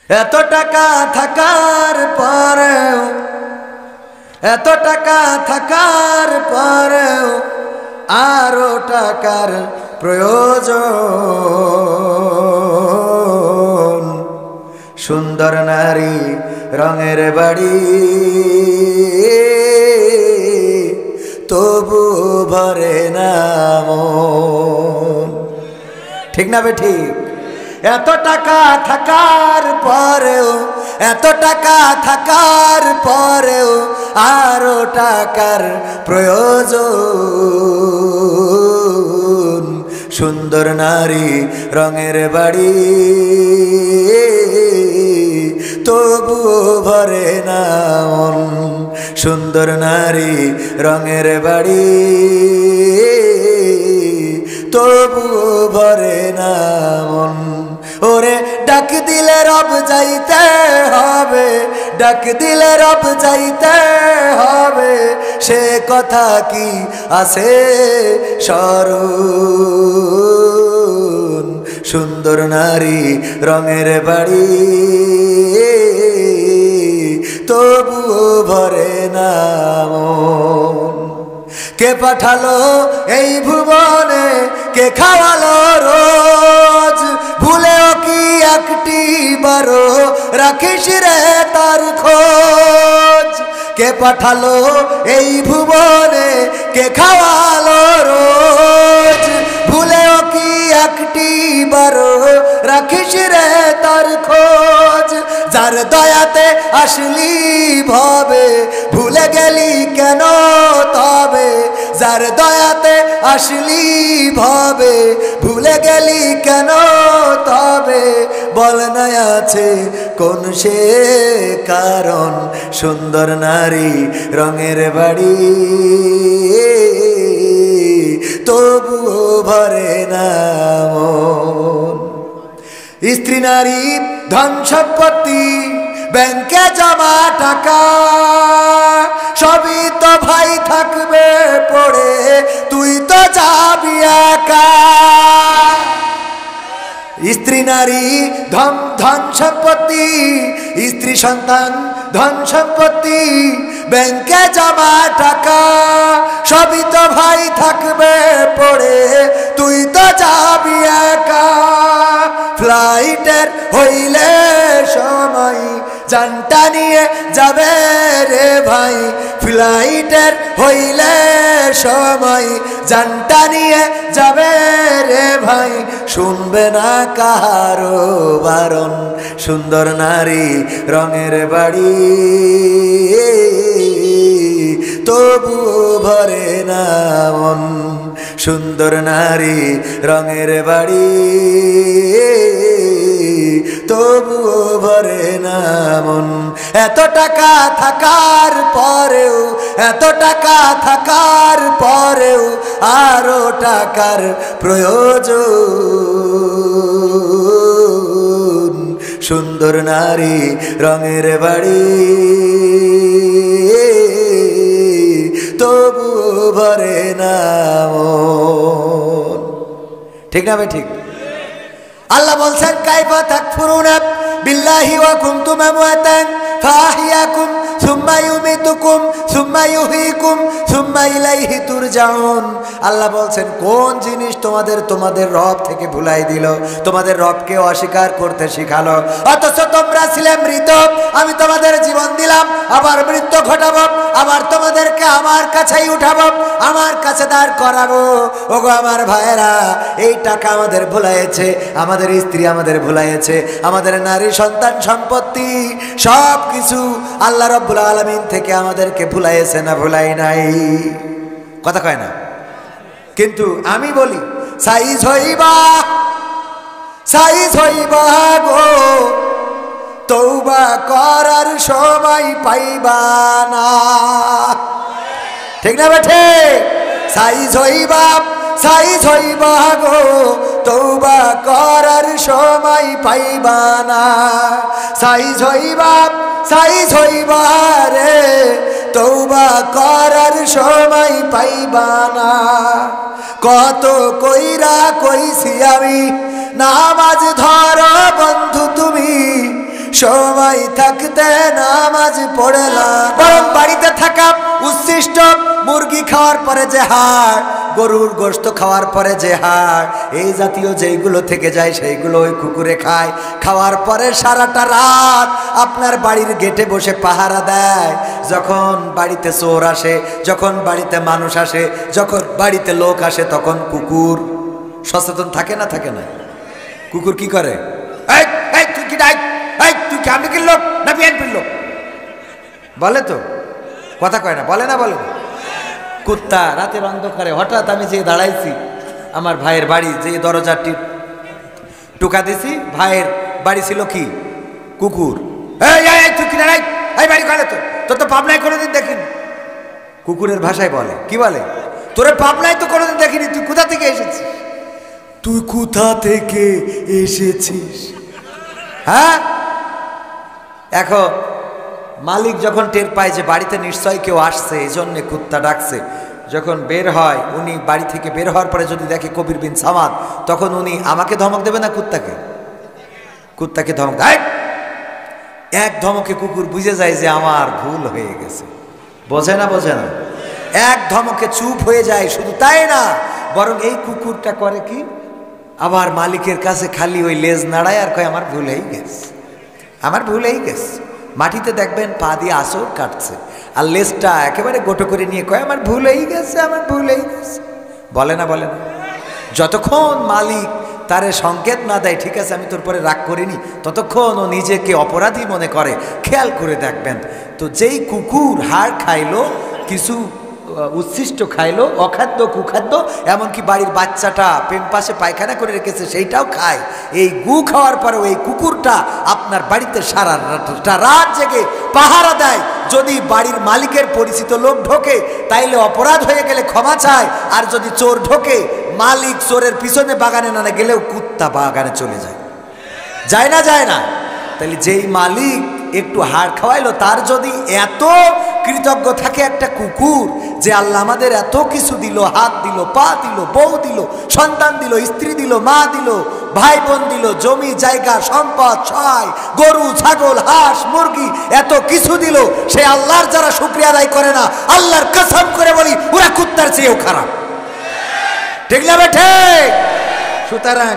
এত টাকা থাকার পরেও, এত টাকা থাকার পরেও আরো টাকার প্রয়োজন। সুন্দর নারী রঙের বাড়ি, তবু ভরে না মন। ঠিক না বেঠিক? এত টাকা থাকার পরেও, এত টাকা থাকার পরেও আরো টাকার প্রয়োজন। সুন্দর নারী রঙের বাড়ি, তবু ভরে না মন। সুন্দর নারী রঙের বাড়ি, তবু ভরে না মন। ওরে ডাক দিলে রব যাইতে হবে, ডাক দিলে রব যাইতে হবে, সে কথা কি আছে স্মরণ। সুন্দর নারী রঙের বাড়ি, তবু ভরে না মন। কে পাঠালো এই ভুবনে, কে খাওয়ালো রোজ, ভুলেও কি একটি বারো রাখিস রে তার খোঁজ। কে পাঠালো এই ভুবনে, কে খাওয়ালো রোজ, ভুলেও কি একটি বারো রাখিস রে তার খোঁজ। যার দয়াতে আসলি ভবে, ভুলে গেলি কেন তবে। যার দয়াতে আসলি ভবে, ভুলে গেলি কেন তবে। বল না আছে কোন সে কারণ। সুন্দর নারী রঙের বাড়ি, তবু ভরে না মন। স্ত্রী নারী ধন সম্পত্তি, ব্যাংকে জমা টাকা, সবই তো ভাই থাকবে পড়ে, তুই তো যাবি একা। স্ত্রী নারী ধন ধন সম্পত্তি, স্ত্রী সন্তান ধন সম্পত্তি, ব্যাংকে জমা টাকা, সবই তো ভাই থাকবে পড়ে, তুই তো যাবি একা। ফ্লাইটের হইলে সময়, জানটা নিয়ে যাবে রে ভাই। ফ্লাইটের হইলে সময়, জানটা নিয়ে যাবে রে ভাই। শুনবে না কাহারো বারণ। সুন্দর নারী রঙের বাড়ি, তবু ভরে না মন। সুন্দর নারী রঙের বাড়ি, তবু ভরে না মন। এত টাকা থাকার পরেও, এত টাকা থাকার পরেও আরো টাকার প্রয়োজন। সুন্দর নারী রঙের বাড়ি, তবু ভরে না মন। ঠিক না ভাই? ঠিক। আল্লাহ বলছেন কাইফা তাকফুরুনা বিল্লাহি ওয়া কুনতুম আমওয়াতান ফাহিয়াকুম সুম্মা ইউমিতুকুম সুম্মা ইউহয়িকুম সুম্মা ইলাইহি তুরজাউন। আল্লাহ বলছেন কোন জিনিস তোমাদের তোমাদের রব থেকে ভুলাই দিল, তোমাদের রবকে অস্বীকার করতে শিখালো। অথচ তোমরা ছিলে মৃত, আমি তোমাদের জীবন দিলাম, আবার মৃত্যু ঘটাবো, আবার তোমাদেরকে আমার কাছেই উঠাবো, আমার কাছে দাঁড় করাবো। ওগো আমার ভাইয়েরা, এই টাকা আমাদের ভুলাইছে, আমাদের স্ত্রী আমাদের ভুলাইছে, আমাদের নারী সন্তান সম্পত্তি সব কিছু আল্লাহ রাব্বুল আলামিন থেকে আমাদেরকে ভুলাইছে না ভুলাই নাই? কথা কয় না? কিন্তু আমি বলি সাইজ হইবা, সাইজ হইবা গো, তওবা করার সময় পাইবা না। ঠিক না বেঠে? সাইজ হইবা, সাইজ হইবা গো, তওবা করার সময় পাইবা না। সাইজ হইবা, সাইজ হইবা রে, তওবা করার সময় পাইবা না। কত কইরা কইছি আমি নামাজ ধরো বন্ধু তুমি, সময় থাকতে নামাজ পড়লাম। বরং বাড়িতে থাকা উচ্ছিষ্ট মুরগি খাওয়ার পরে যে হাড়, গরুর গোশত খাওয়ার পরে যে হাড়, এই জাতীয় যেইগুলো থেকে যায় সেইগুলো ওই কুকুরে খায়। খাওয়ার পরে সারাটা রাত আপনার বাড়ির গেটে বসে পাহারা দেয়। যখন বাড়িতে চোর আসে, যখন বাড়িতে মানুষ আসে, যখন বাড়িতে লোক আসে, তখন কুকুর সচেতন থাকে না? থাকে না? কুকুর কি করে? তুই কি ডাক, তুই কি আমলিকির লোক না বিএনপির লোক? বলে তো, কথা কয় না, বলে না? বলে। কুত্তা রাতের অন্ধকারে হঠাৎ আমি যে দাঁড়াইছি আমার ভাইয়ের বাড়ি, যে দরজাটি টুকা দিছি, ভাইয়ের বাড়ি ছিল কি কুকুর। তুই কি দাঁড়াই, এই বাড়ি কলে তো, তোর তো পাবনায় কোনোদিন দেখিনি। কুকুরের ভাষায় বলে, কি বলে? তোরে পাবনায় তো কোনোদিন দেখিনি, তুই কোথা থেকে এসেছিস? তুই কোথা থেকে এসেছিস? হ্যাঁ, এখন মালিক যখন টের পায় যে বাড়িতে নিশ্চয় কেউ আসছে, এই জন্যে কুত্তা ডাকছে, যখন বের হয়, উনি বাড়ি থেকে বের হওয়ার পরে যদি দেখে কবির বিন সামাদ, তখন উনি আমাকে ধমক দেবে না কুত্তাকে? কুত্তাকে ধমক দেয়। এক ধমকে কুকুর বুঝে যায় যে আমার ভুল হয়ে গেছে। বোঝে না? বোঝে না? এক ধমকে চুপ হয়ে যায়। শুধু তাই না, বরং এই কুকুরটা করে কি, আবার মালিকের কাছে খালি ওই লেজ নাড়ায় আর কয় আমার ভুল হয়ে গেছে, আমার ভুল হয়ে গেছে। মাটিতে দেখবেন পা দিয়ে আঁচড় কাটছে, আর লেজটা একেবারে গোটো করে নিয়ে কয় আমার ভুল হয়ে গেছে, আমার ভুল হয়ে গেছে। বলে না? বলে না? যতক্ষণ মালিক তারে সংকেত না দেয় ঠিক আছে আমি তোর পরে রাগ করিনি, ততক্ষণ ও নিজেকে অপরাধী মনে করে। খেয়াল করে দেখবেন তো, যেই কুকুর হাড় খাইলো, কিছু উচ্ছিষ্ট খাইলো, অখাদ্য কুখাদ্য, এমনকি বাড়ির বাচ্চাটা পেম্পাসে পায়খানা করে রেখেছে সেইটাও খায়। এই গু খাওয়ার পরেও এই কুকুরটা আপনার বাড়িতে সারা রাত জেগে পাহারা দেয়। যদি বাড়ির মালিকের পরিচিত লোক ঢোকে তাইলে অপরাধ হয়ে গেলে ক্ষমা চায়, আর যদি চোর ঢোকে, মালিক চোরের পিছনে বাগানে না গেলেও কুত্তা বাগানে চলে যায়। যায় না? যায় না? তাহলে যেই মালিক একটু হাড় খাওয়াইলো, তার যদি এত কৃতজ্ঞ থাকে একটা কুকুর, যে আল্লাহ আমাদের এত কিছু দিল, হাত দিল, পা দিল, বউ দিল, সন্তান দিল, স্ত্রী দিল, মা দিল, ভাই বোন দিল, জমি জায়গা সম্পদ, ছয় গরু ছাগল হাঁস মুরগি, এত কিছু দিল, সে আল্লাহর যারা শুকরিয়া আদায় করে না, আল্লাহর কসম করে বলি ওরা কুত্তার চেয়েও খারাপ। ঠিক না বেঠে? সুতরাং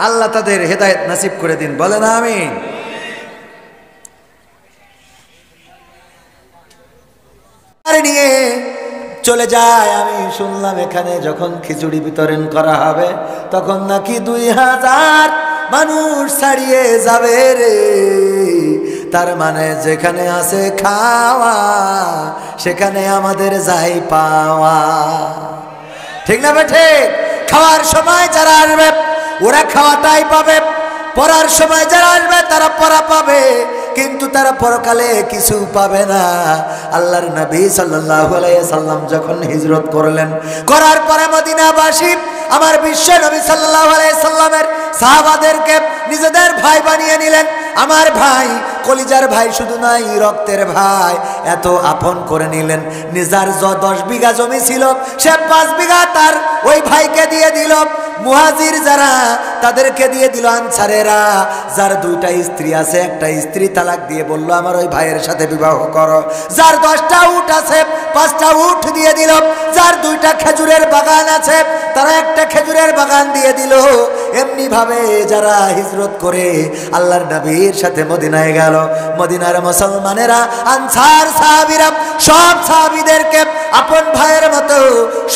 আল্লাহ তাদের হেদায়েত নসিব করে দিন, বলে না আমিন। নিয়ে চলে যায়। আমি শুনলাম এখানে যখন খিচুড়ি বিতরণ করা হবে তখন নাকি 2000 মানুষ ছাড়িয়ে যাবে রে। তার মানে যেখানে আছে খাওয়া সেখানে আমাদের যাই পাওয়া। ঠিক না বেঠে? খাওয়ার সময় যারা আসবে ওরা খাওয়াটাই পাবে, পড়ার সময় যারা আসবে তারা পড়া পাবে, কিন্তু তারা পরকালে কিছু পাবে না। আল্লাহর নবী সাল্লাল্লাহু আলাইহি সাল্লাম যখন হিজরত করলেন, করার পরে মদিনাবাসী আমার বিশ্ব নবী সাল্লাল্লাহু আলাইহি সাল্লামের সাহাবাদেরকে নিজেদের ভাই বানিয়ে নিলেন। আমার ভাই, কলিজার ভাই শুধু নাই, রক্তের ভাই, এত আপন করে নিলেন। নিজার 10 বিঘা জমি ছিল, সে 5 বিঘা তার ওই ভাইকে দিয়ে দিল। মুহাজির যারা তাদেরকে দিয়ে দিল। আনসারেরা যার 2টা স্ত্রী আছে, একটা স্ত্রী তালাক দিয়ে বলল আমার ওই ভাইয়ের সাথে বিবাহ করো। যার 10টা উট আছে 5টা উট দিয়ে দিল। যার 2টা খেজুরের বাগান আছে তারা একটা খেজুরের বাগান দিয়ে দিল। এমনি ভাবে যারা হিজরত করে আল্লাহর নবীর সাথে মদিনায় গেল, মদিনার মুসলমানেরা আনসার সাহাবীরা সব সাহাবীদেরকে আপন ভাইয়ের মতো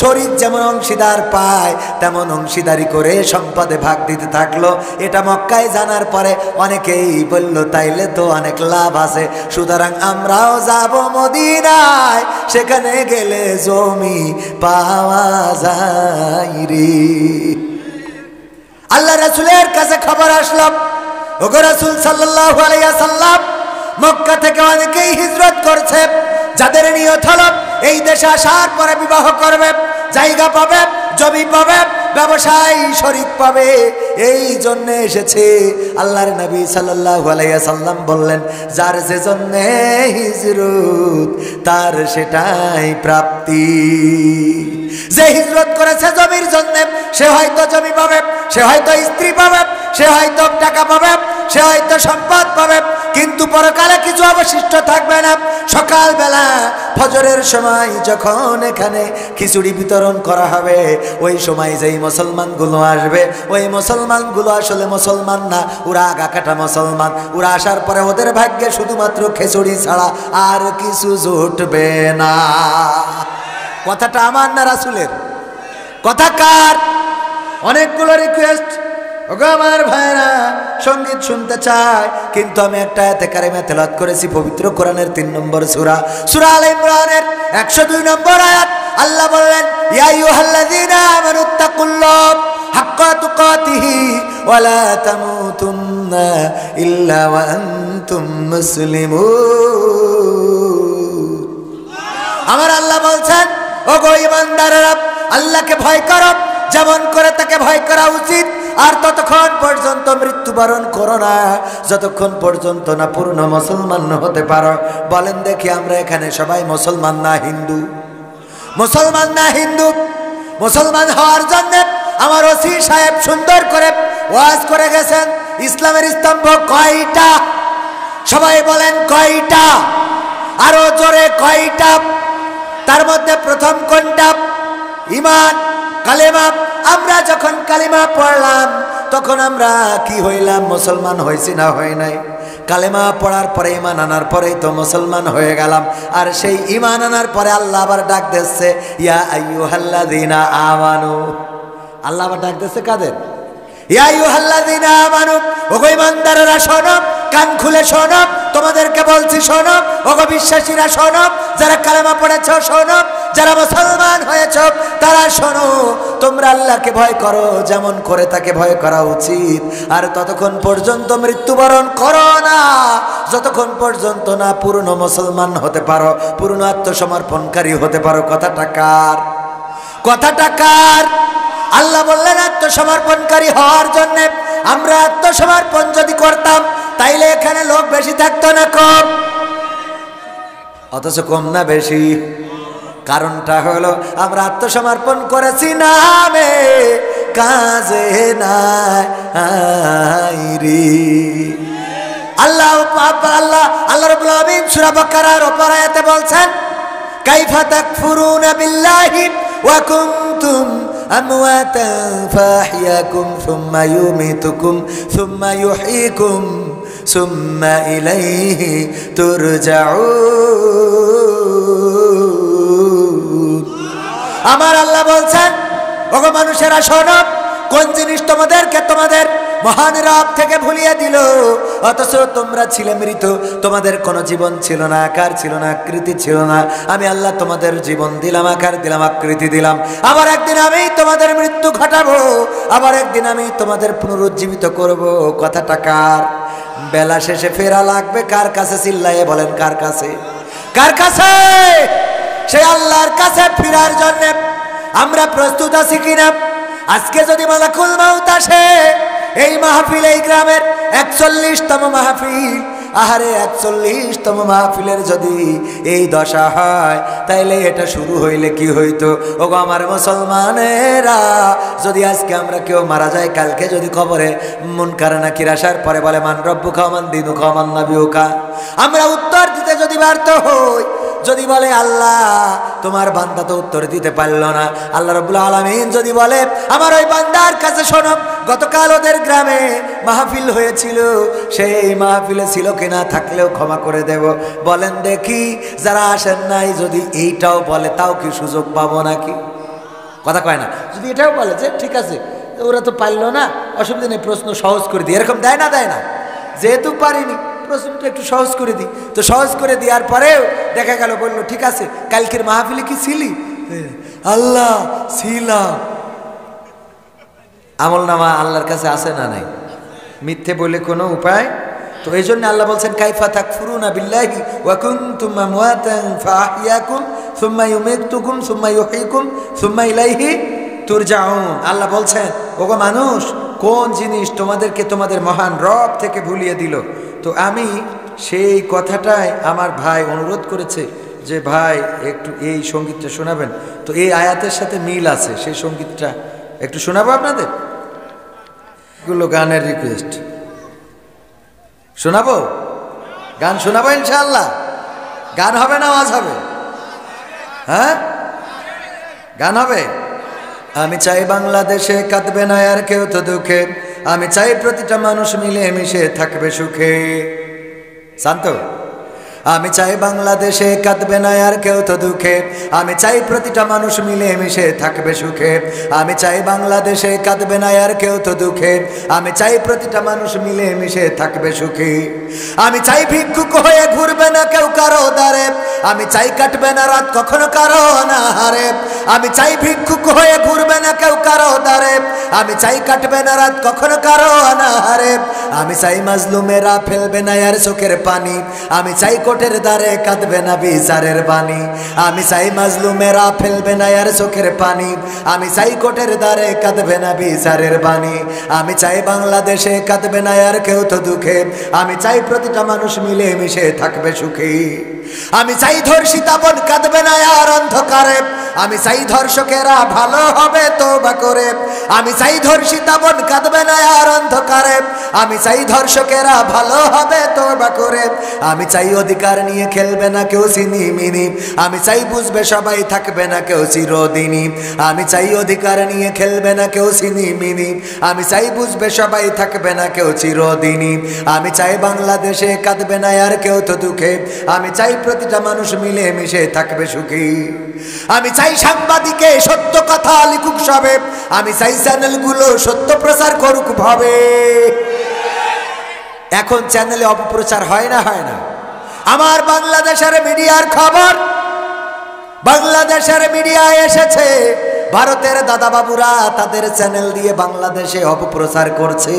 শরীক যেমন অংশীদার পায় তেমন অংশীদারি করে সম্পদে ভাগ দিতে থাকলো। এটা মক্কায় জানার পরে অনেকেই বলল তাইলে তো অনেক লাভ আছে, সুতরাং আমরাও যাব মদিনায়, সেখানে গেলে জমি পাওয়া যায় রে। আল্লাহ রাসূলের কাছে খবর আসলো, ওগো রাসূল সাল্লাল্লাহু আলাইহি সাল্লাম, মক্কা থেকে অনেকেই হিজরত করছে, যাদের নিয়ত হলো এই দেশে আসার পরে বিবাহ করবে, জায়গা পাবে, জমি পাবে, ব্যবসায় শরীক পাবে, এই জন্য এসেছে। আল্লাহর নবী সাল্লাল্লাহু আলাইহি সাল্লাম বললেন যার যে জন্য হিজরত তার সেটাই প্রাপ্তি। যে হিজরত করেছে জমির জন্য সে হয়তো জমি পাবে, সে হয়তো স্ত্রী পাবে, সে হয়তো টাকা পাবে, সে হয়তো সম্পদ পাবে, কিন্তু অবশিষ্ট থাকবে না। সকালবেলা ফজরের সময় যখন এখানে খিচুড়ি বিতরণ করা হবে, ওই সময় যেই মুসলমানগুলো আসবে, ওই মুসলমানগুলো আসলে মুসলমান না, ওরা আগাকাটা মুসলমান। ওরা আসার পরে ওদের ভাগ্যে শুধুমাত্র খিচুড়ি ছাড়া আর কিছু জুটবে না। কথাটা আমার না রাসূলের? কথা কার? অনেকগুলো রিকোয়েস্ট, ওগো আমার ভাইরা সঙ্গীত শুনতে চায়, কিন্তু আমি একটা আয়াতে কারিমা তেলাওয়াত করেছি পবিত্র কোরআনের 3 নম্বর সূরা, সূরা আলে ইমরানের 102 নম্বর আয়াত। আল্লাহ বললেন, ইয়া আইয়ুহাল্লাযীনা আমানুত্তাকুল্লাহ হাক্কা তুকাতিহি ওয়া লা তামুতুন্না ইল্লা ওয়া আনতুম মুসলিমুন। আমার আল্লাহ বলছেন, ওগো ঈমানদারেরা আল্লাহকে ভয় করো যেমন করে তাকে ভয় করা উচিত, আর ততক্ষণ পর্যন্ত মৃত্যুবরণ করো না যতক্ষণ পর্যন্ত না পূর্ণ মুসলমান হতে পারো। বলেন দেখি, আমরা এখানে সবাই মুসলমান না হিন্দু? মুসলমান না হিন্দু? মুসলমান হওয়ার জন্য আমার ওসি সাহেব সুন্দর করে ওয়াজ করে গেছেন। ইসলামের স্তম্ভ কয়টা? সবাই বলেন কয়টা? আরো জোরে কয়টা? তার মধ্যে প্রথম কোনটা? ঈমান, কালেমা। আমরা যখন কালেমা পড়লাম তখন আমরা কি হইলাম? মুসলমান হয়েছি না হই নাই? কালেমা পড়ার পরে ঈমান আনার পরেই তো মুসলমান হয়ে গেলাম। আর সেই ঈমান আনার পরে আল্লাহ আবার ডাক দিচ্ছে, ইয়া আইয়ুহাল্লাযীনা আমানু। আল্লাহ আবার ডাক দিচ্ছে কাদের? ইয়া আইয়ুহাল্লাযীনা আমানু, ওগো ঈমানদারেরা শোনো, কান খুলে শোনো, তোমাদেরকে বলছি শোনো। ওগো বিশ্বাসীরা শোনো, যারা কালেমা পড়েছ শোনো, যারা মুসলমান হয়েছ তারা শোনো। তোমরা আল্লাহকে ভয় করো যেমন করে তাকে ভয় করা উচিত, আর ততক্ষণ পর্যন্ত মৃত্যুবরণ করো না যতক্ষণ পর্যন্ত না পূর্ণ মুসলমান হতে পারো, পূর্ণ আত্মসমর্পণকারী হতে পারো। কথাটা কার? কথাটা কার? আল্লাহ বললেন, আত্মসমর্পণকারী হওয়ার জন্য আমরা আত্মসমর্পণ যদি করতাম তাইলে এখানে লোক বেশি থাকতো না কম? অথচ কম না বেশি? কারণটা হলো আমরা আত্মসমর্পণ করেছি নামে, কাজে নাই রে। আল্লাহ রাব্বুল আলামিন সূরা বাকারার উপর আয়াতে বলছেন, কাইফা তাকফুরুনা বিল্লাহি ওয়া কুনতুম আমওয়াতান ফাহইয়াকুম সুম্মা ইউমীতুকুম সুম্মা ইউহয়িকুম সুম্মা ইলাইহি তুরজাউন। আমার আল্লাহ বলছেন, ওগো মানুষেরা শোনো, কোন জিনিস তোমাদেরকে তোমাদের মহান রব থেকে ভুলিয়ে দিল, অথচ তোমরা ছিলে মৃত, তোমাদের কোনো জীবন ছিল না, আকার ছিল না, আকৃতি ছিল না। আমি আল্লাহ তোমাদের জীবন দিলাম, আকার দিলাম, আকৃতি দিলাম। আবার একদিন আমি তোমাদের মৃত্যু ঘটাবো, আবার একদিন আমি তোমাদের পুনরুজ্জীবিত করব। কথাটা কার? বেলা শেষে ফেরা লাগবে কার কাছে? চিল্লায়ে বলেন কার কাছে? কার কাছে? সেই আল্লাহর কাছে ফেরার জন্য আমরা প্রস্তুত আছি কিনা? আজকে যদি মালাকুল মাউত আসে, এই মাহফিল, এই গ্রামের 41তম মাহফিল, আহারে 41তম মাহফিলের যদি এই দশা হয়, তাইলে এটা শুরু হইলে কি হইতো? ওগো আমার মুসলমানেরা, যদি আজকে আমরা কেউ মারা যায়, কালকে যদি কবরে মুনকার নাকির আসার পরে বলে মান রব্বুকা ওয়া মান দীনুকা ওয়া মান নাবিয়ুকা, আমরা উত্তর দিতে যদি ব্যর্থ হই, যদি বলে আল্লাহ তোমার বান্দা তো উত্তর দিতে পারলো না, আল্লাহ রাব্বুল আলামিন যদি বলে আমার ওই বান্দার কাছে শোনো, গতকাল ওদের গ্রামে মাহফিল হয়েছিল, সেই মাহফিলে ছিল কিনা, থাকলেও ক্ষমা করে দেব। বলেন দেখি, যারা আসেন নাই যদি এইটাও বলে, তাও কি সুযোগ পাবো নাকি? কথা কয় না? যদি এটাও বলে যে ঠিক আছে ওরা তো পারলো না, অসুবিধা নেই, প্রশ্ন সহজ করে দিই, এরকম দেয় না? দেয় না? যেহেতু পারিনি প্রশ্নটা একটু সহজ করে দিই, তো সহজ করে দেওয়ার পরেও দেখা গেল বললো ঠিক আছে কালকের মাহফিলে কি ছিলি? আল্লাহ ছিলাম। আমলনামা আল্লাহর কাছে আছে না নাই? মিথ্যে বলে কোনো উপায়? তো এই জন্য আল্লাহ বলছেন, কাইফা তাকফুরুনা বিল্লাহি ওয়া কুনতুম আমওয়াতান ফাআহইয়াকুম সুম্মা ইউমীতুকুম সুম্মা ইউহয়িকুম সুম্মা ইলাইহি তুরজাউন। আল্লাহ বলছেন, ওগো মানুষ, কোন জিনিস তোমাদেরকে তোমাদের মহান রব থেকে ভুলিয়ে দিল? তো আমি সেই কথাটাই, আমার ভাই অনুরোধ করেছে যে ভাই একটু এই সঙ্গীতটা শোনাবেন, তো এই আয়াতের সাথে মিল আছে, সেই সঙ্গীতটা একটু শোনাবো আপনাদের। এগুলো গানের রিকোয়েস্ট, শোনাবো? গান শোনাবো ইনশাআল্লাহ। গান হবে না ওয়াজ হবে? হ্যাঁ, গান হবে। আমি চাই বাংলাদেশে কাঁদবে না আর কেউ তো দুঃখে, আমি চাই প্রতিটা মানুষ মিলে মিশে থাকবে সুখে। শান্ত। আমি চাই বাংলাদেশে কাঁদবে না আর কেউ তো দুঃখে, আমি চাই প্রতিটা মানুষ মিলে মিশে থাকবে সুখে। আমি চাই বাংলাদেশে কাঁদবে না আর কেউ তো দুঃখে, আমি চাই প্রতিটা মানুষ মিলে মিশে থাকবে সুখে। আমি চাই ভিক্ষুক হয়ে ঘুরবে না কেউ কারো দ্বারে, আমি চাই কাটবে না রাত কখনো কারো অনাহারে। আমি চাই ভিক্ষুক হয়ে ঘুরবে না কেউ কারো দ্বারে, আমি চাই কাটবে না রাত কখনো কারো অনাহারে। আমি চাই মাজলুমেরা ফেলবে না আর চোখের পানি, আমি চাই কোটের দ্বারে কাঁদবে না বিচারের বাণী। আমি চাই মাজলুমেরা ফেলবে না আর চোখের পানি, আমি চাই কোটের দ্বারে কাঁদবে না বিচারের বাণী। আমি চাই বাংলাদেশে কাঁদবে না আর কেউ তো দুঃখে, আমি চাই প্রতিটা মানুষ মিলে মিশে থাকবে সুখী। আমি চাই ধর্ষিতা বোন কাঁদবে না আর অন্ধকারে, আমি চাই ধর্ষকেরা ভালো হবে তওবা করে। আমি চাই ধর্ষিতা বোন কাঁদবে না আর অন্ধকারে, আমি চাই ধর্ষকেরা ভালো হবে তওবা করে। আমি চাই অধিকার নিয়ে খেলবে না কেউ সিনিমিনি, আমি চাই বুঝবে সবাই থাকবে না কেউ চিরদিনই। আমি চাই অধিকার নিয়ে খেলবে না কেউ সিনিমিনি, আমি চাই বুঝবে সবাই থাকবে না কেউ চিরদিনই। আমি চাই বাংলাদেশে কাঁদবে না আর কেউ তো দুঃখে, আমি চাই প্রতিটা মানুষ মিলে মিশে থাকবে সুখী। আমি চাই সাংবাদিকে সত্য কথা লিখুক সবে, আমি চাই চ্যানেলগুলো সত্য প্রচার করুক ভাবে। এখন চ্যানেলে অপপ্রচার হয় না? হয় না? আমার বাংলাদেশের মিডিয়ার খবর, বাংলাদেশের মিডিয়া এসেছে, ভারতের দাদাবাবুরা তাদের চ্যানেল দিয়ে বাংলাদেশে অপপ্রচার করছে।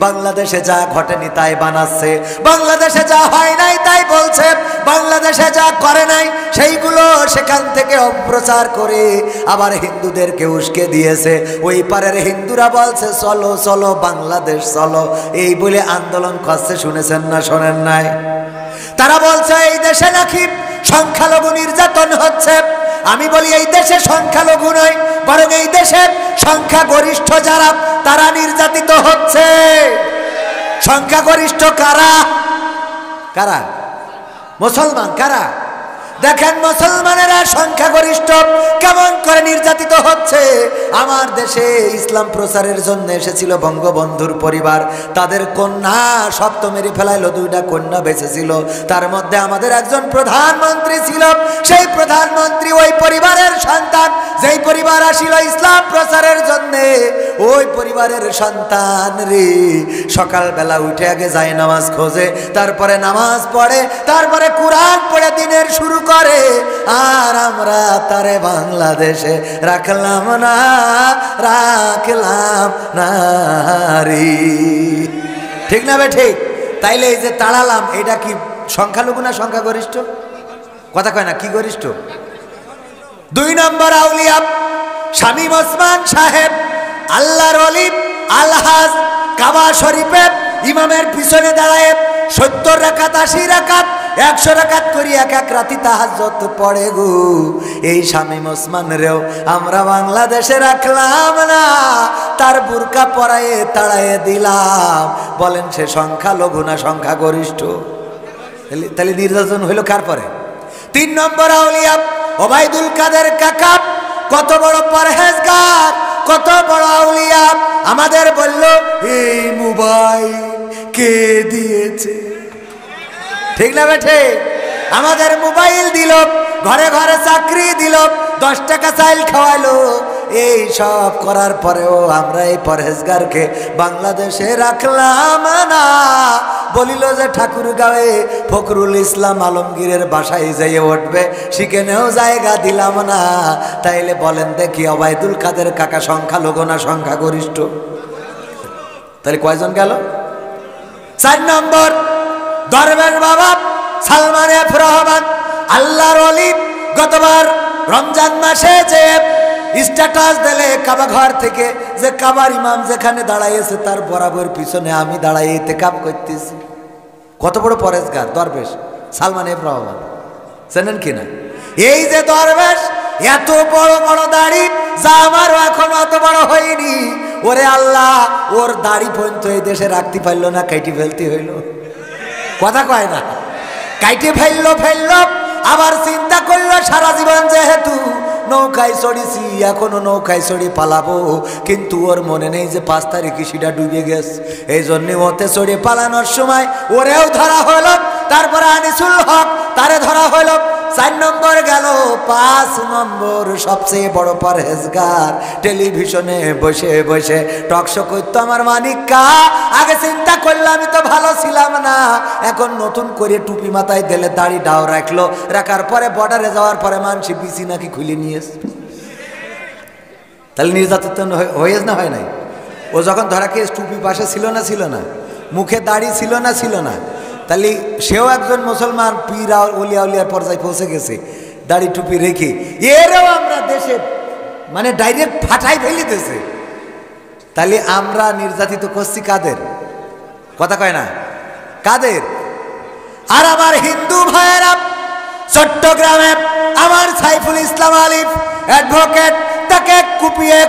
বাংলাদেশে যা ঘটেনি তাই বানাচ্ছে, বাংলাদেশে যা হয় নাই তাই বলছে, বাংলাদেশে যা করে নাই সেইগুলো সেখান থেকে অপপ্রচার করে আবার হিন্দুদেরকে উস্কে দিয়েছে। ওই পারের হিন্দুরা বলছে চলো চলো বাংলাদেশ চলো, এই বলে আন্দোলন করছে। শুনেছেন না শোনেন নাই? তারা বলছে এই দেশে নাকি সংখ্যালঘু নির্যাতন হচ্ছে। আমি বলি এই দেশে সংখ্যালঘু নয়, বরং এই দেশের সংখ্যাগরিষ্ঠ যারা তারা নির্যাতিত হচ্ছে। সংখ্যাগরিষ্ঠ কারা? কারা? মুসলমান। কারা? দেখেন মুসলমানেরা সংখ্যাগরিষ্ঠ কেমন করে নির্যাতিত হচ্ছে। আমার দেশে ইসলাম প্রচারের জন্য এসেছিল বঙ্গবন্ধুর পরিবার, তাদের কন্যা সপ্ত মেরে ফেলাইলো, 2টা কন্যা বেঁচেছিল। তার মধ্যে আমাদের একজন প্রধানমন্ত্রী ছিল, সেই প্রধানমন্ত্রী ওই পরিবারের সন্তান। যেই পরিবার আসিল ইসলাম প্রচারের জন্য, ওই পরিবারের সন্তান রে সকালবেলা উঠে আগে যায় নামাজ খোঁজে, তারপরে নামাজ পড়ে, তারপরে কোরআন পড়ে দিনের শুরু করে। আর আমরা তারে বাংলাদেশে রাখলাম না, রাখলাম না রে। ঠিক না বে ঠিক? তাইলে এই যে তাড়ালাম, এটা কি সংখ্যালঘু না সংখ্যাগরিষ্ঠ? কথা কয় না, কি গরিষ্ঠ? 2 নম্বর আউলিয়া শামীম ওসমান সাহেব, আল্লাহর ওলি, আলহাজ কাবা শরীফে ইমামের পিছনে দাঁড়ায় 70 রাকাত 80 রাকাত 100 রাকাত করি এক এক রাতি তাহাজ্জুদ পড়ে গো। এই শামীম ওসমান রেও আমরা বাংলাদেশে রাখলাম না, তার বুরকা পরায়ে তাড়ায়ে দিলাম। বলেন সে সংখ্যালঘু না সংখ্যাগরিষ্ঠ? তাহলে নির্যাতন হইল কার পরে? 3 নম্বর আউলিয়া ওবায়দুল কাদের কাকা, কত বড় পরহেজগার, কত বড় আউলিয়া। আমাদের বলল এই মোবাইল কে দিয়েছে? ঠিক না বেঠে? আমাদের মোবাইল দিল, ঘরে ঘরে চাকরি দিল, 10 টাকা চাইল খাওয়াইলো। এই সব করার পরেও আমরা এই পরহেজগারকে বাংলাদেশে রাখলাম না। বলিল যে ঠাকুরগাঁওয়ে ফখরুল ইসলাম আলমগীরের বাসায় যাইয়ে উঠবে, সেখানেও জায়গা দিলাম না। তাইলে বলেন দেখি ওবায়দুল কাদের কাকা সংখ্যালঘু না সংখ্যাগরিষ্ঠ? তাহলে কয়জন গেল? 4 নম্বর দরবেশ বাবা সালমান এফ রহমান, আল্লাহর ওলি, গতবার রমজান মাসে যে স্ট্যাটাস দিলে কাবা ঘর থেকে, যে কাবার ইমাম যেখানে দাঁড়াইছে তার বরাবর পিছনে আমি দাঁড়াই ইতিকাফ করতেছি। কত বড় পরেজগার দরবেশ সালমান এফ রহমান, জানেন কিনা? এই যে দরবেশ, এত বড় বড় দাড়ি, যা আমারও এখন অত বড় হয়নি। ওরে আল্লাহ, ওর দাড়ি পর্যন্ত এই দেশে রাখতে পারলো না, কেটে ফেলতে হইল। কথা কয় না? কাইটে ফেললো আবার চিন্তা করলো সারা জীবন যেহেতু নৌকায় চড়িছি, এখনো নৌকায় চড়ি পালাবো, কিন্তু ওর মনে নেই যে 5 তারিখে সেটা ডুবে গেছে। এই জন্য ওতে চড়ে পালানোর সময় ওরেও ধরা হলো। তারপরে আনিসুল হক তারে ধরা হলো। 4 নম্বর গেল। 5 নম্বর সবচেয়ে বড় পরহেজগার, টেলিভিশনে বসে বসে টকশো করতো আমার মানিকা। আগে চিন্তা করলো আমি তো ভালো ছিলাম না, এখন নতুন করে টুপি মাথায় দিলে দাড়ি ডাও রাখলো, রাখার পরে বর্ডারে যাওয়ার পরে মানসি বিচি নাকি খুলে নিয়েছে। তাহলে নির্যাতন হয়েছে না হয় নাই? ও যখন ধরা খেয়ে টুপি পাশে ছিল না, মুখে দাড়ি ছিল না, তাহলে সেও একজন মুসলমান পীর ওলিয়া উলিয়ার পর্যায়ে পৌঁছে গেছে দাড়ি টুপি রেখে। এরও আমরা দেশে মানে ডাইরেক্ট ফাটাই ফেলিতেছে। তাহলে আমরা নির্যাতিত করছি কাদের? কথা কয় না কাদের? আর আমার হিন্দু ভাইয়েরা চট্টগ্রামে আমার সাইফুল ইসলাম আলিফ অ্যাডভোকেট, তাকে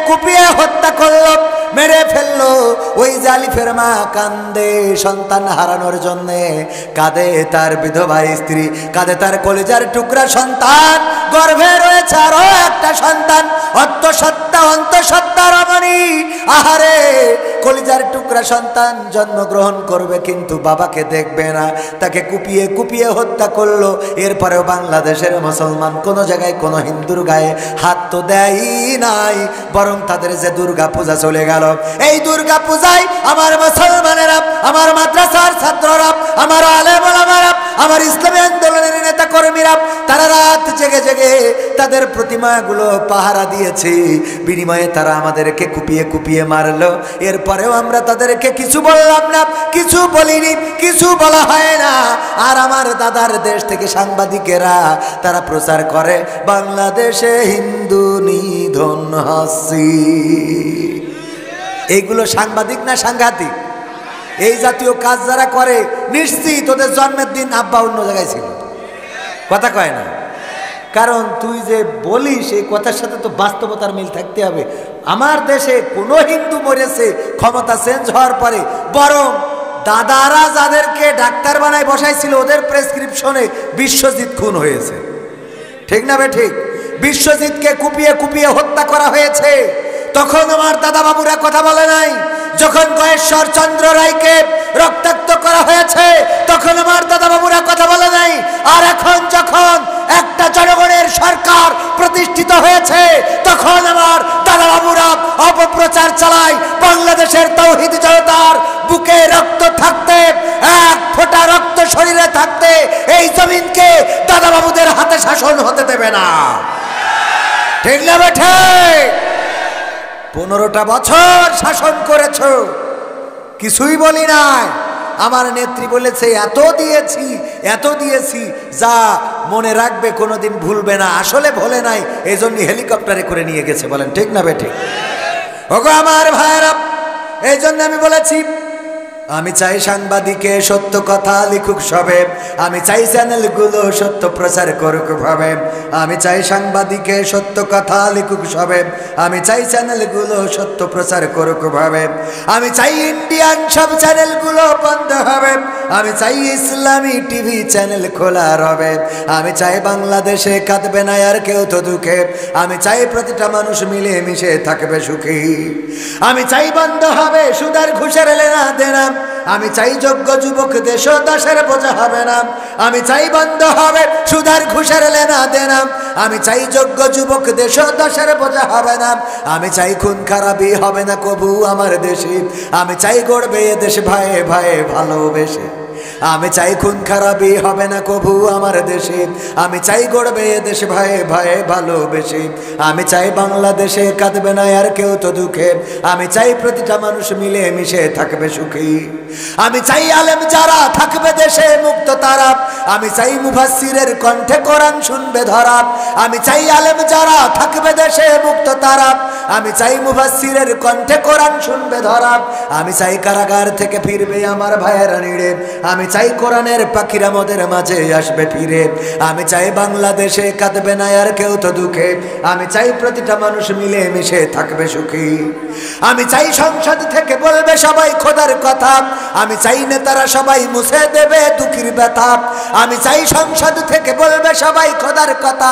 কুপিয়ে হত্যা করলো, মেরে ফেললো। ওই যে আলিফের মা কান্দে সন্তান হারানোর জন্যে, কাঁদে তার বিধবা স্ত্রী, কাঁদে তার কলিজার টুকরা সন্তান, গর্ভে রয়েছে আরো একটা সন্তান, অন্তঃসত্ত্বা রমণী। আহারে, কলিজার টুকরা সন্তান জন্মগ্রহণ করবে কিন্তু বাবাকে দেখবে না, তাকে কুপিয়ে হত্যা করলো। এরপরেও বাংলাদেশের মুসলমান কোন জায়গায় কোন হিন্দুর গায়ে হাত তো দেয় নাই, বরং তাদের যে দুর্গা পূজা চলে গেল, এই দুর্গা পূজায় আমার মুসলমানেরা, আমার মাদ্রাসার ছাত্ররা, আমার আলেম ওলামারা, আমার ইসলামী আন্দোলনের নেতা কর্মীরা, তারা রাত জেগে জেগে তাদের প্রতিমাগুলো পাহারা দিয়েছে, বিনিময়ে তারা আমাদেরকে কুপিয়ে মারলো। এরপরেও আমরা তাদেরকে কিছু বললাম না, কিছু বলিনি, কিছু বলা হয় না। আর আমার দাদার দেশ থেকে সাংবাদিকেরা তারা প্রচার করে বাংলাদেশে হিন্দু নিধন হাসি। এইগুলো সাংবাদিক না সাংঘাতিক? এই জাতীয় কাজ যারা করে নিশ্চিত ওদের জন্মের দিন আব্বা অন্য জায়গায় ছিল। কথা কয় না? কারণ তুই যে বলিস এই কথার সাথে তো বাস্তবতার মিল থাকতে হবে। আমার দেশে কোনো হিন্দু মরেছে ক্ষমতা চেঞ্জ হওয়ার পরে, বরং দাদারা যাদেরকে ডাক্তার বানায় বসাইছিল ওদের প্রেসক্রিপশনে বিশ্বজিৎ খুন হয়েছে। ঠিক না বে ঠিক? বিশ্বজিৎকে কুপিয়ে হত্যা করা হয়েছে। তখন আমার দাদা বাবুরা কথা বলে নাই। যখন গয়েশ্বর চন্দ্র রায়কে রক্তাক্ত করা হয়েছে তখন আমার দাদা বাবুরা কথা বলে নাই। আর এখন যখন একটা জনগণের সরকার প্রতিষ্ঠিত হয়েছে তখন আমার দাদা বাবুরা অপপ্রচার চালায়। বাংলাদেশের তাওহীদ জনতার বুকে রক্ত থাকতে, এক ফোঁটা রক্ত শরীরে থাকতে এই জমিনকে দাদা বাবুদের হাতে শাসন হতে দেবে না। ঠিক না বেঠে? 15টা বছর শাসন করেছ, কিছুই বলি নাই। আমার নেত্রী বলেছে এত দিয়েছি যা মনে রাখবে, কোনোদিন ভুলবে না। আসলে ভুলে নাই, এই জন্য হেলিকপ্টারে করে নিয়ে গেছে। বলেন ঠিক না বেঠে? ওগো আমার ভাইরা, এই জন্য আমি বলেছি আমি চাই সাংবাদিকে সত্য কথা লিখুক সবে, আমি চাই চ্যানেলগুলো সত্য প্রচার করুক ভাবে, আমি চাই সাংবাদিকে সত্য কথা লিখুক সবে, আমি চাই চ্যানেলগুলো সত্য প্রচার করুক ভাবে, আমি চাই ইন্ডিয়ান সব চ্যানেলগুলো বন্ধ হবে, আমি চাই ইসলামী টিভি চ্যানেল খোলা রবে, আমি চাই বাংলাদেশে কাঁদবে না আর কেউ তো দুঃখে, আমি চাই প্রতিটা মানুষ মিলে মিশে থাকবে সুখী, আমি চাই বন্ধ হবে সুদের ঘুষের লেনা দেনা, আমি চাই যোগ্য যুবক দেশ দাসের বোঝা হবে না, আমি চাই বন্ধ হবে সুদের ঘুষের লেনা দেনা, আমি চাই যোগ্য যুবক দেশ দাসের বোঝা হবে না, আমি চাই খুন খারাপি হবে না কবু আমার দেশে, আমি চাই গড়বে এ দেশ ভাইয়ে ভাইয়ে ভালোবেসে, আমি চাই খুন খারাপি হবে না কবু আমার দেশে, আমি চাই গড়বে এ দেশ ভাইয়ে ভাইয়ে ভালোবেসে, আমি চাই বাংলাদেশে কাঁদবে না আর কেউ তো দুঃখে, আমি চাই প্রতিটা মানুষ মিলে মিশে থাকবে সুখী, আমি চাই আলেম যারা থাকবে দেশে মুক্ত তারা, আমি চাই মুফাসসিরের কণ্ঠে কোরআন শুনবে ধরা, আমি চাই আলেম যারা থাকবে দেশে মুক্ত তারা, আমি চাই মুফাসসিরের কণ্ঠে কোরআন শুনবে ধরা, আমি চাই কারাগার থেকে ফিরবে আমার ভাইয়েরা নিড়ে, আমি চাই কোরআনের পাখিরা মোদের মাঝে আসবে ফিরে। আমি চাই বাংলাদেশে কাঁদবে না আর কেউ তো দুঃখে। আমি চাই প্রতিটা মানুষ মিলে মিশে থাকবে সুখী। আমি চাই সংসদ থেকে বলবে সবাই খোদার কথা। আমি চাই নেতারা সবাই মুছে দেবে দুঃখীর ব্যথা। আমি চাই সংসদ থেকে বলবে সবাই খোদার কথা।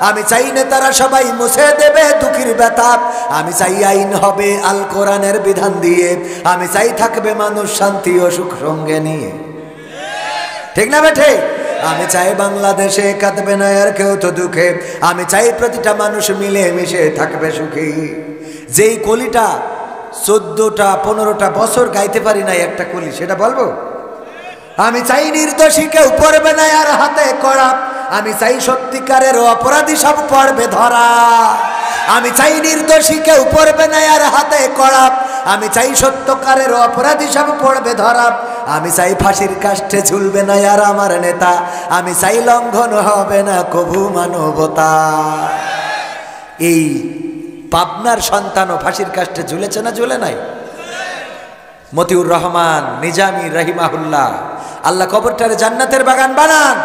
আমি চাই নেতারা সবাই মুছে দেবে দুঃখীর ব্যথা। আমি চাই আইন হবে আল কোরআনের বিধান দিয়ে। আমি চাই থাকবে মানুষ শান্তি ও সুখ সঙ্গে নিয়ে। ঠিক না বেঠে? আমি চাই বাংলাদেশে কাঁদবে না আর কেউ তো দুঃখে। আমি চাই প্রতিটা মানুষ মিলে মিশে থাকবে সুখী। যেই কলিটা 14টা 15টা বছর গাইতে পারি না একটা কলি, সেটা বলবো? আমি চাই নির্দোষী কেউ পড়বে না আর হাতে কড়া। আমি চাই সত্যিকারের অপরাধী সব পড়বে ধরা। আমি চাই নির্দোষী কেউ পড়বে না আর হাতে কড়া। আমি চাই সত্যকারের অপরাধী সব পড়বে ধরা। আমি চাই ফাঁসির কাষ্ঠে ঝুলবে না আর আমার নেতা। আমি চাই লঙ্ঘন হবে না কভু মানবতা। এই পাবনার সন্তানও ফাঁসির কাষ্ঠে ঝুলেছে না ঝুলে নাই? মতিউর রহমান নিজামী রাহিমাহুল্লাহ, আল্লাহ কবরটারে জান্নাতের বাগান বানান।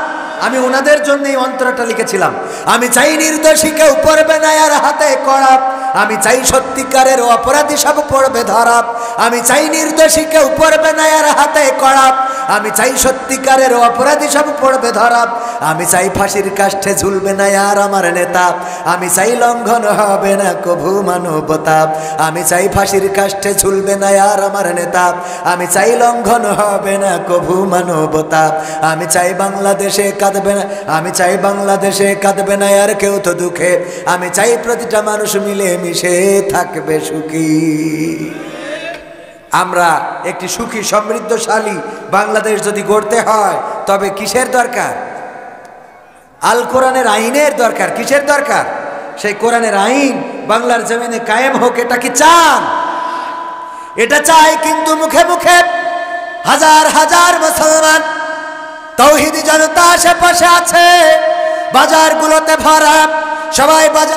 আমি ওনাদের জন্য এই অন্তরটা লিখেছিলাম। আমি চাই নির্দোষী কেউ পড়বে না আর হাতে কড়া। আমি চাই সত্যিকারের অপরাধী সব পড়বে ধরা। আমি চাই নির্দোষী কেউ পড়বে না আর হাতে কড়া। আমি চাই সত্যিকারের অপরাধী সব পড়বে ধরা। আমি চাই ফাঁসির কাষ্ঠে ঝুলবে না আর আমার নেতা। আমি চাই লঙ্ঘন হবে না কভু মানবতা। আমি চাই ফাঁসির কাষ্ঠে ঝুলবে না আর আমার নেতা। আমি চাই লঙ্ঘন হবে না কভু মানবতা। আমি চাই বাংলাদেশে কাঁদবে না। আমি চাই বাংলাদেশে কাঁদবে না আর কেউ তো দুঃখে। আমি চাই প্রতিটা মানুষ মিলে মিশে থাকবে সুখী। আমরা একটি সুখী সমৃদ্ধশালী বাংলাদেশ যদি গড়তে হয়, তবে কিসের দরকার? আল কোরআনের আইনের দরকার। কিসের দরকার? সেই কোরআনের আইন বাংলার জমিনে কায়েম হোক। এটা কি চান? এটা চাই, কিন্তু মুখে মুখে হাজার হাজার মুসলমান তৌহিদি জনতা আশেপাশে আছে, বাজারগুলোতে ভরা, সবাই বাজার